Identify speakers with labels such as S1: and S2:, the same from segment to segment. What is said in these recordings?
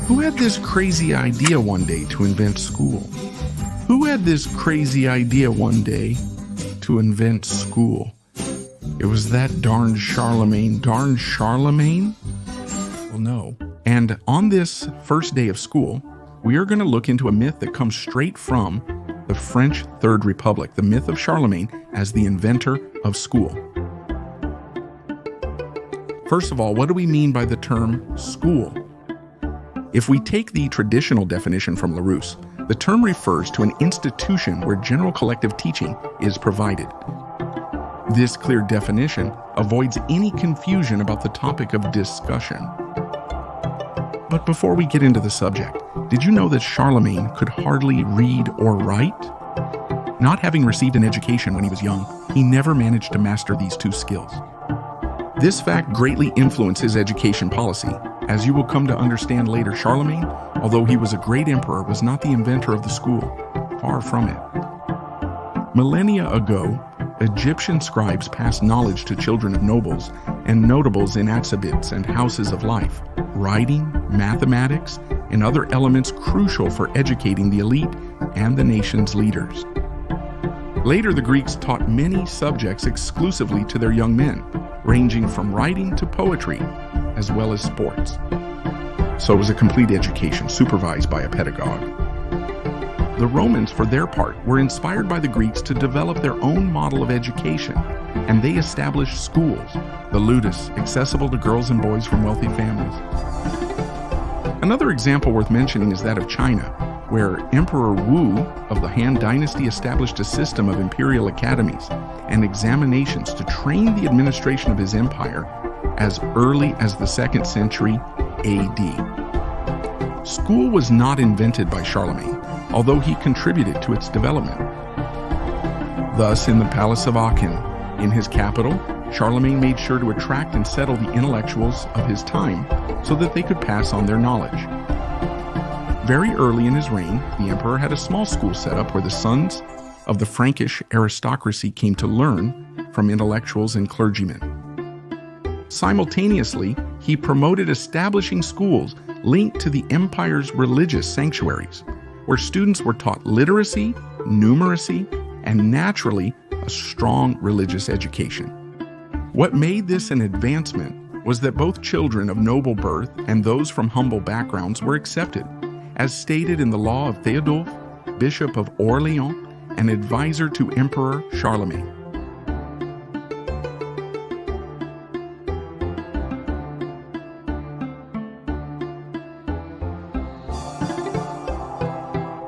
S1: Who had this crazy idea one day to invent school? Who had this crazy idea one day to invent school? It was that darn Charlemagne. Darn Charlemagne? Well, no. And on this first day of school, we are going to look into a myth that comes straight from the French Third Republic, the myth of Charlemagne as the inventor of school. First of all, what do we mean by the term school? If we take the traditional definition from Larousse, the term refers to an institution where general collective teaching is provided. This clear definition avoids any confusion about the topic of discussion. But before we get into the subject, did you know that Charlemagne could hardly read or write? Not having received an education when he was young, he never managed to master these two skills. This fact greatly influenced his education policy. As you will come to understand later, Charlemagne, although he was a great emperor, was not the inventor of the school. Far from it. Millennia ago, Egyptian scribes passed knowledge to children of nobles and notables in exhibits and houses of life, writing, mathematics, and other elements crucial for educating the elite and the nation's leaders. Later, the Greeks taught many subjects exclusively to their young men, ranging from writing to poetry, as well as sports. So it was a complete education, supervised by a pedagogue. The Romans, for their part, were inspired by the Greeks to develop their own model of education, and they established schools, the ludus, accessible to girls and boys from wealthy families. Another example worth mentioning is that of China, where Emperor Wu of the Han Dynasty established a system of imperial academies and examinations to train the administration of his empire as early as the 2nd century AD. School was not invented by Charlemagne, although he contributed to its development. Thus, in the Palace of Aachen, in his capital, Charlemagne made sure to attract and settle the intellectuals of his time so that they could pass on their knowledge. Very early in his reign, the emperor had a small school set up where the sons of the Frankish aristocracy came to learn from intellectuals and clergymen. Simultaneously, he promoted establishing schools linked to the empire's religious sanctuaries, where students were taught literacy, numeracy, and naturally, a strong religious education. What made this an advancement was that both children of noble birth and those from humble backgrounds were accepted, as stated in the law of Theodulf, Bishop of Orleans, and advisor to Emperor Charlemagne.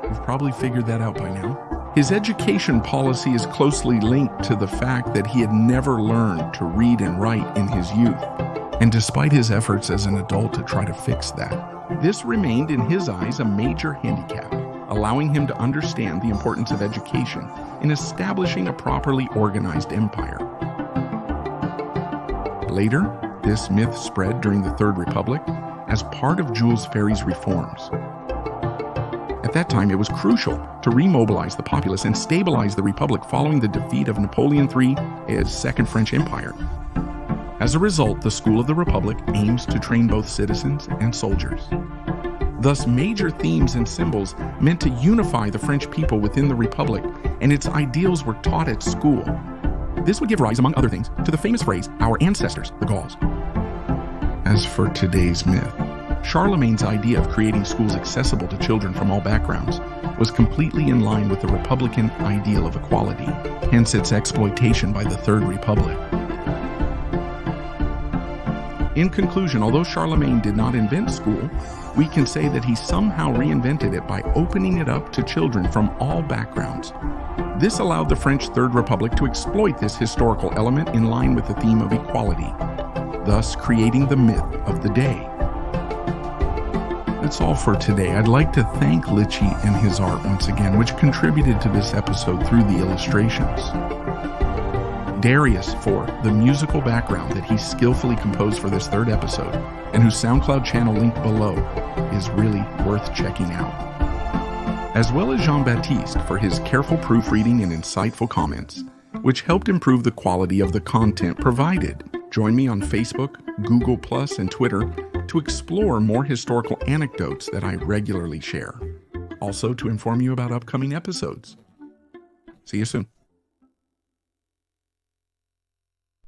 S1: You've probably figured that out by now. His education policy is closely linked to the fact that he had never learned to read and write in his youth, and despite his efforts as an adult to try to fix that, this remained in his eyes a major handicap, allowing him to understand the importance of education in establishing a properly organized empire. Later, this myth spread during the Third Republic as part of Jules Ferry's reforms. At that time, it was crucial to remobilize the populace and stabilize the Republic following the defeat of Napoleon III's Second French Empire. As a result, the School of the Republic aims to train both citizens and soldiers. Thus, major themes and symbols meant to unify the French people within the Republic, and its ideals were taught at school. This would give rise, among other things, to the famous phrase, "our ancestors, the Gauls." As for today's myth, Charlemagne's idea of creating schools accessible to children from all backgrounds was completely in line with the Republican ideal of equality, hence its exploitation by the Third Republic. In conclusion, although Charlemagne did not invent school, we can say that he somehow reinvented it by opening it up to children from all backgrounds. This allowed the French Third Republic to exploit this historical element in line with the theme of equality, thus creating the myth of the day. That's all for today. I'd like to thank Litchi and his art once again, which contributed to this episode through the illustrations. Darius for the musical background that he skillfully composed for this third episode, and whose SoundCloud channel linked below is really worth checking out. As well as Jean-Baptiste for his careful proofreading and insightful comments, which helped improve the quality of the content provided. Join me on Facebook, Google+, and Twitter to to explore more historical anecdotes that I regularly share. Also to inform you about upcoming episodes. See you soon.